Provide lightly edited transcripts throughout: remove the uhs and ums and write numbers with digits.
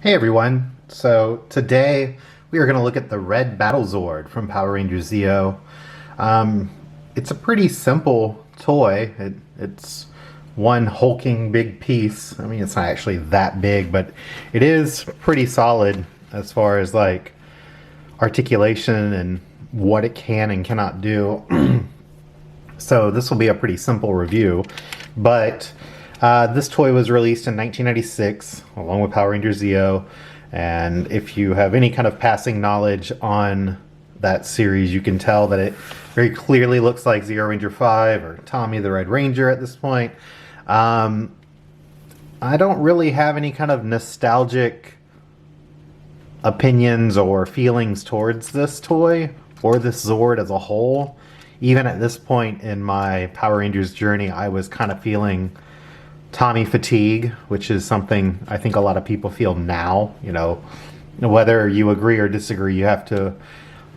Hey everyone, so today we are going to look at the Red Battlezord from Power Rangers Zeo. It's a pretty simple toy. It's one hulking big piece. I mean, it's not actually that big, but it is pretty solid as far as like articulation and what it can and cannot do. So this will be a pretty simple review, but this toy was released in 1996 along with Power Rangers Zeo, and if you have any kind of passing knowledge on that series, you can tell that it very clearly looks like Zeo Ranger 5 or Tommy the Red Ranger at this point. I don't really have any kind of nostalgic opinions or feelings towards this toy or this Zord as a whole. Even at this point in my Power Rangers journey, I was kind of feeling Tommy fatigue, which is something I think a lot of people feel now. You know, whether you agree or disagree, you have to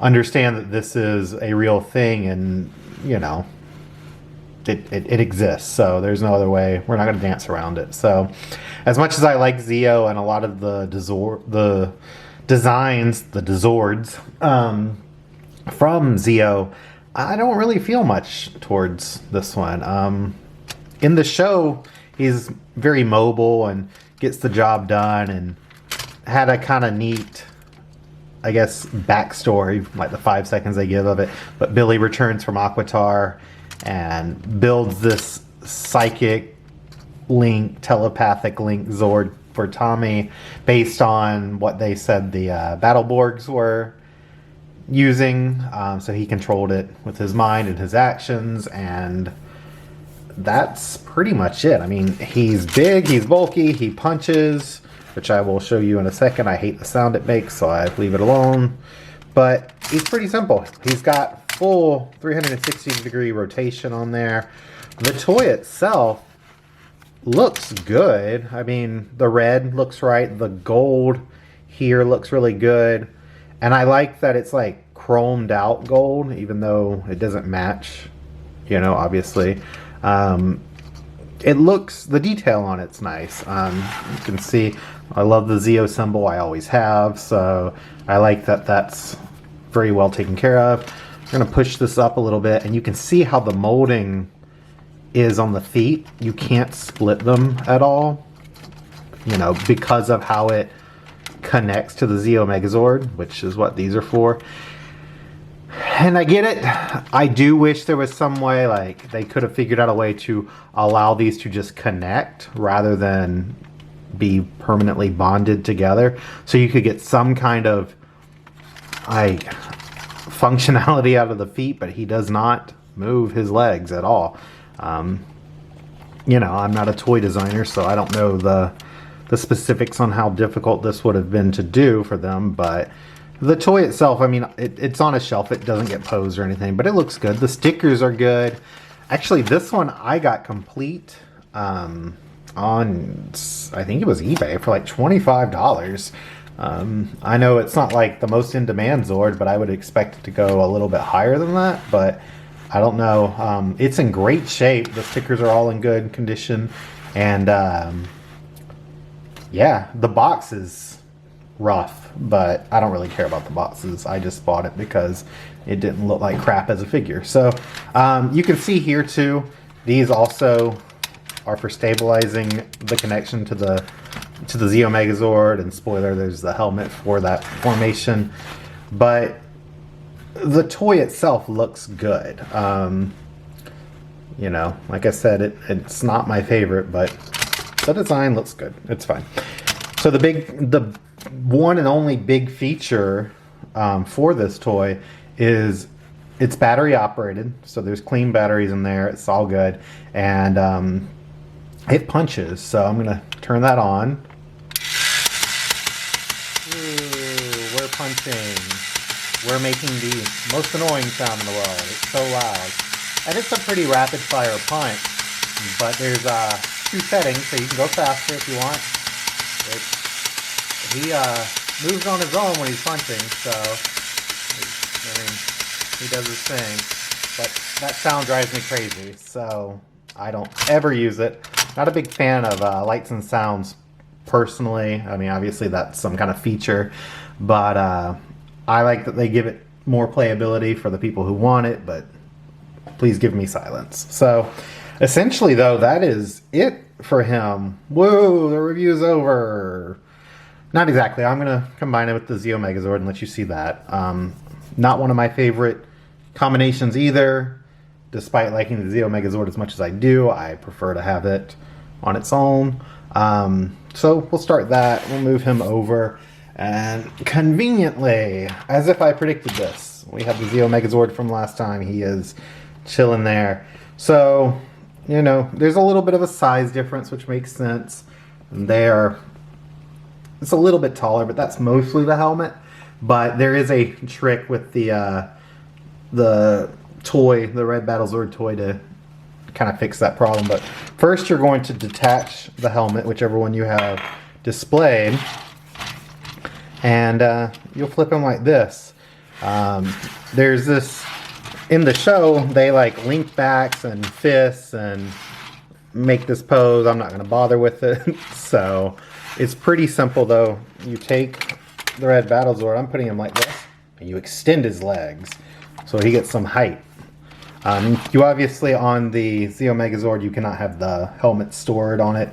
understand that this is a real thing, and you know, it exists. So there's no other way. We're not going to dance around it. So, as much as I like Zeo and a lot of the designs, the Dezords from Zeo, I don't really feel much towards this one. In the show, he's very mobile and gets the job done, and had a kind of neat, I guess, backstory, like the 5 seconds they give of it. But Billy returns from Aquatar and builds this psychic link, telepathic link Zord for Tommy based on what they said the Battleborgs were using. So he controlled it with his mind and his actions, and that's pretty much it. I mean, he's big, he's bulky, he punches, which I will show you in a second. I hate the sound it makes, so I leave it alone. But he's pretty simple. He's got full 360-degree rotation on there. The toy itself looks good. I mean, the red looks right. The gold here looks really good. And I like that it's like chromed out gold, even though it doesn't match, you know, obviously. It looks, the detail on it's nice. You can see I love the Zeo symbol. I always have, so I like that that's very well taken care of. I'm going to push this up a little bit, and you can see how the molding is on the feet. You can't split them at all, you know, because of how it connects to the Zeo Megazord, which is what these are for. And I get it. I do wish there was some way, like, they could have figured out a way to allow these to just connect rather than be permanently bonded together. So you could get some kind of, like, functionality out of the feet, but he does not move his legs at all. You know, I'm not a toy designer, so I don't know the specifics on how difficult this would have been to do for them, but the toy itself, I mean, it's on a shelf. It doesn't get posed or anything, but it looks good. The stickers are good. Actually, this one I got complete on, I think it was eBay for like $25. I know it's not like the most in-demand Zord, but I would expect it to go a little bit higher than that, but I don't know. It's in great shape. The stickers are all in good condition, and yeah, the box is rough, but I don't really care about the boxes. I just bought it because it didn't look like crap as a figure. So you can see here too, these also are for stabilizing the connection to the Zeo Megazord, and spoiler, there's the helmet for that formation. But the toy itself looks good. You know, like I said, it's not my favorite, but the design looks good. It's fine. So the one and only big feature for this toy is it's battery operated. So there's clean batteries in there. It's all good. And it punches. So I'm going to turn that on. Ooh, we're punching. We're making the most annoying sound in the world. It's so loud. And it's a pretty rapid fire punch. But there's 2 settings, so you can go faster if you want. He moves on his own when he's punching, so I mean, he does his thing. But that sound drives me crazy, so I don't ever use it. Not a big fan of lights and sounds personally. I mean, obviously that's some kind of feature, but I like that they give it more playability for the people who want it, but please give me silence. So essentially though, that is it for him. Whoa, the review's over. Not exactly. I'm going to combine it with the Zeo Megazord and let you see that. Not one of my favorite combinations either. Despite liking the Zeo Megazord as much as I do, I prefer to have it on its own. So we'll start that. We'll move him over. And conveniently, as if I predicted this, we have the Zeo Megazord from last time. He is chilling there. So, you know, there's a little bit of a size difference, which makes sense. It's a little bit taller, but that's mostly the helmet. But there is a trick with the toy, the Red Battlezord toy, to kind of fix that problem. But first you're going to detach the helmet, whichever one you have displayed, and you'll flip him like this. There's this, in the show, they like link backs and fists and make this pose. I'm not going to bother with it. So it's pretty simple though. You take the Red Battlezord, I'm putting him like this, and you extend his legs so he gets some height. You obviously, on the Zeo Megazord, you cannot have the helmet stored on it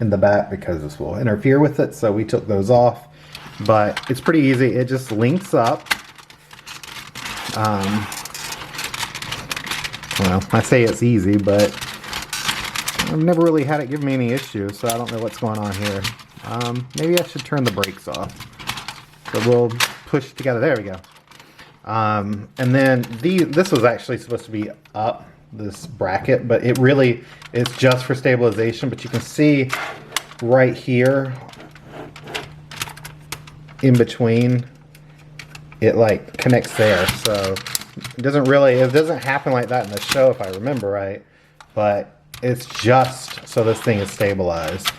in the back because this will interfere with it, so we took those off. But it's pretty easy. It just links up. Well, I say it's easy, but I've never really had it give me any issues, so I don't know what's going on here. Maybe I should turn the brakes off. So we'll push together. There we go. And then this was actually supposed to be up, this bracket, but it's just for stabilization. But you can see right here, in between, it like connects there. So it doesn't happen like that in the show if I remember right, but it's just so this thing is stabilized.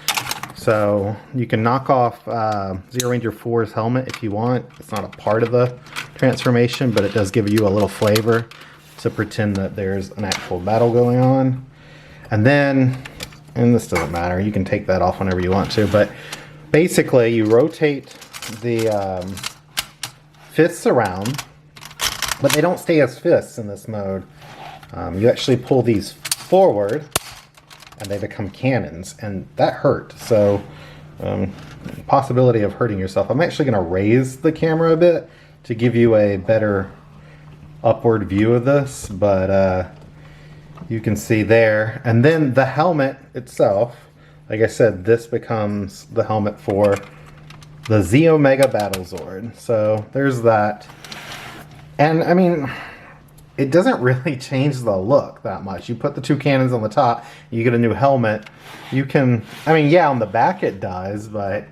So you can knock off Zeo Ranger 4's helmet if you want. It's not a part of the transformation, but it does give you a little flavor to pretend that there's an actual battle going on. And then, and this doesn't matter, you can take that off whenever you want to, but basically you rotate the fists around, but they don't stay as fists in this mode. You actually pull these forward and they become cannons, and that hurt. So possibility of hurting yourself. I'm actually going to raise the camera a bit to give you a better upward view of this, but you can see there. And then the helmet itself, like I said, this becomes the helmet for the Zeo Mega Battlezord. So there's that. And I mean, it doesn't really change the look that much. You put the two cannons on the top, you get a new helmet. You can, I mean, yeah, on the back it does, but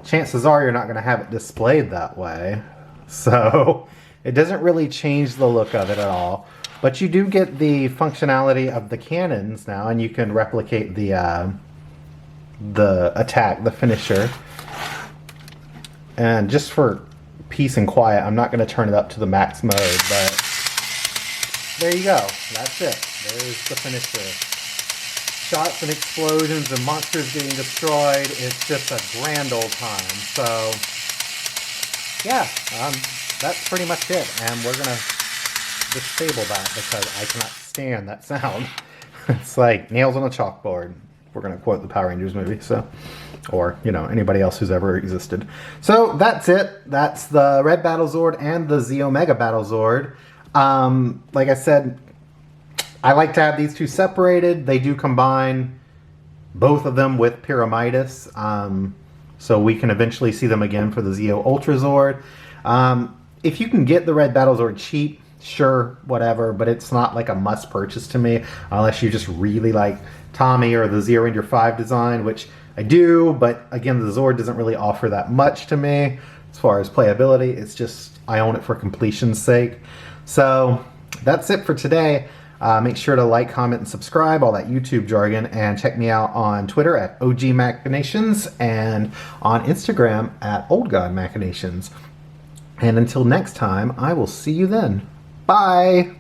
chances are you're not going to have it displayed that way. So it doesn't really change the look of it at all. But you do get the functionality of the cannons now, and you can replicate the attack, the finisher. And just for peace and quiet, I'm not going to turn it up to the max mode, but there you go. That's it. There's the finisher. Shots and explosions and monsters getting destroyed. It's just a grand old time. So, yeah, that's pretty much it. And we're going to disable that because I cannot stand that sound. It's like nails on a chalkboard. We're going to quote the Power Rangers movie, so, or, you know, anybody else who's ever existed. So that's it. That's the Red Battlezord and the Zeo Mega Battlezord. Like I said, I like to have these two separated. They do combine both of them with Pyramidas, so we can eventually see them again for the Zeo Ultrazord. If you can get the Red Battlezord cheap, sure, whatever, but it's not like a must purchase to me unless you just really like Tommy or the Zeo Ranger 5 design, which I do, but again, the Zord doesn't really offer that much to me as far as playability. It's just I own it for completion's sake. So that's it for today. Make sure to like, comment, and subscribe, all that YouTube jargon, and check me out on Twitter at OG Machinations and on Instagram at Old God Machinations. And until next time, I will see you then. Bye!